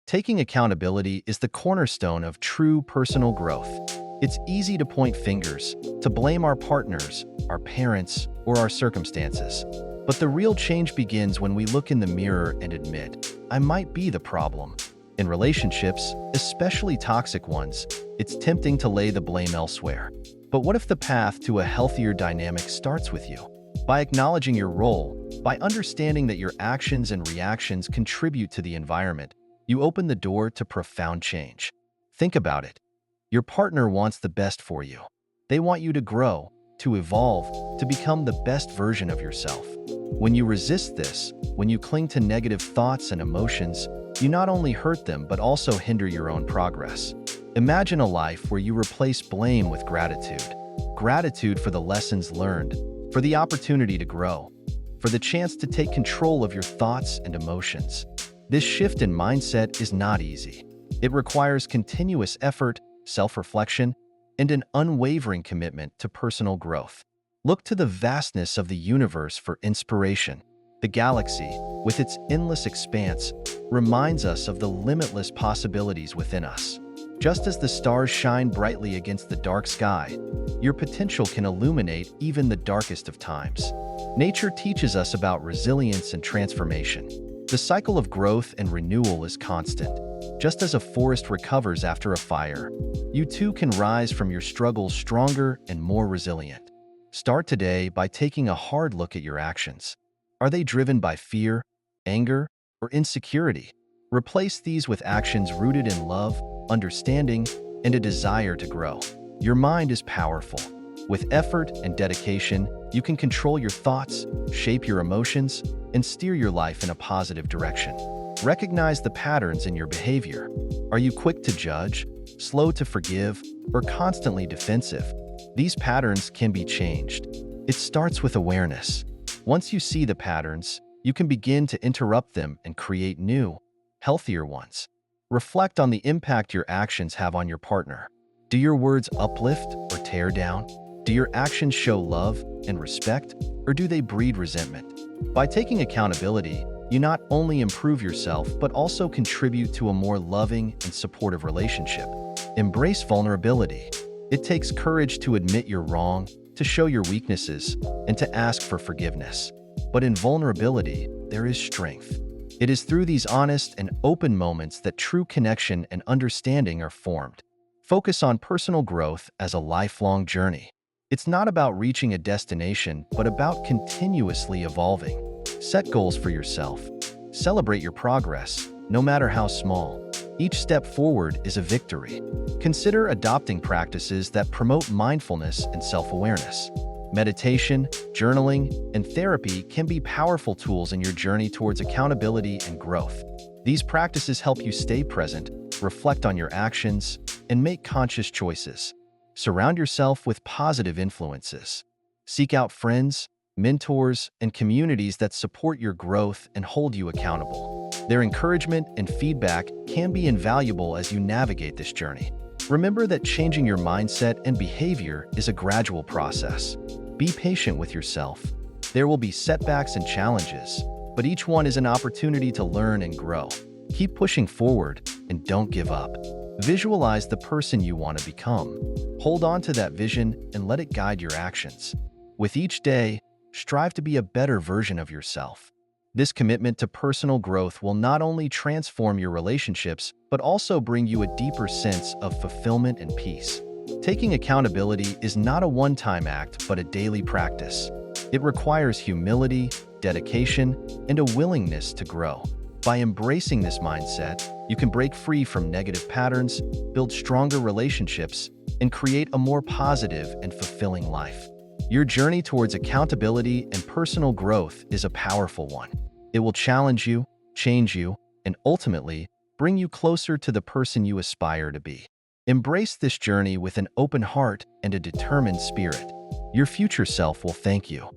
Taking accountability is the cornerstone of true personal growth. It's easy to point fingers, to blame our partners, our parents, or our circumstances. But the real change begins when we look in the mirror and admit, I might be the problem. In relationships, especially toxic ones, it's tempting to lay the blame elsewhere. But what if the path to a healthier dynamic starts with you? By acknowledging your role, by understanding that your actions and reactions contribute to the environment, you open the door to profound change. Think about it. Your partner wants the best for you. They want you to grow, to evolve, to become the best version of yourself. When you resist this, when you cling to negative thoughts and emotions, you not only hurt them but also hinder your own progress. Imagine a life where you replace blame with gratitude. Gratitude for the lessons learned, for the opportunity to grow, for the chance to take control of your thoughts and emotions. This shift in mindset is not easy. It requires continuous effort, self-reflection, and an unwavering commitment to personal growth. Look to the vastness of the universe for inspiration. The galaxy, with its endless expanse, reminds us of the limitless possibilities within us. Just as the stars shine brightly against the dark sky, your potential can illuminate even the darkest of times. Nature teaches us about resilience and transformation. The cycle of growth and renewal is constant. Just as a forest recovers after a fire, you too can rise from your struggles stronger and more resilient. Start today by taking a hard look at your actions. Are they driven by fear, anger, or insecurity? Replace these with actions rooted in love, understanding, and a desire to grow. Your mind is powerful. With effort and dedication, you can control your thoughts, shape your emotions, and steer your life in a positive direction. Recognize the patterns in your behavior. Are you quick to judge, slow to forgive, or constantly defensive? These patterns can be changed. It starts with awareness. Once you see the patterns, you can begin to interrupt them and create new, healthier ones. Reflect on the impact your actions have on your partner. Do your words uplift or tear down? Do your actions show love and respect, or do they breed resentment? By taking accountability, you not only improve yourself but also contribute to a more loving and supportive relationship. Embrace vulnerability. It takes courage to admit you're wrong, to show your weaknesses, and to ask for forgiveness. But in vulnerability, there is strength. It is through these honest and open moments that true connection and understanding are formed. Focus on personal growth as a lifelong journey. It's not about reaching a destination, but about continuously evolving. Set goals for yourself. Celebrate your progress, no matter how small. Each step forward is a victory. Consider adopting practices that promote mindfulness and self-awareness. Meditation, journaling, and therapy can be powerful tools in your journey towards accountability and growth. These practices help you stay present, reflect on your actions, and make conscious choices. Surround yourself with positive influences. Seek out friends, mentors, and communities that support your growth and hold you accountable. Their encouragement and feedback can be invaluable as you navigate this journey. Remember that changing your mindset and behavior is a gradual process. Be patient with yourself. There will be setbacks and challenges, but each one is an opportunity to learn and grow. Keep pushing forward and don't give up. Visualize the person you want to become. Hold on to that vision and let it guide your actions. With each day, strive to be a better version of yourself. This commitment to personal growth will not only transform your relationships, but also bring you a deeper sense of fulfillment and peace. Taking accountability is not a one-time act, but a daily practice. It requires humility, dedication, and a willingness to grow. By embracing this mindset, you can break free from negative patterns, build stronger relationships, and create a more positive and fulfilling life. Your journey towards accountability and personal growth is a powerful one. It will challenge you, change you, and ultimately bring you closer to the person you aspire to be. Embrace this journey with an open heart and a determined spirit. Your future self will thank you.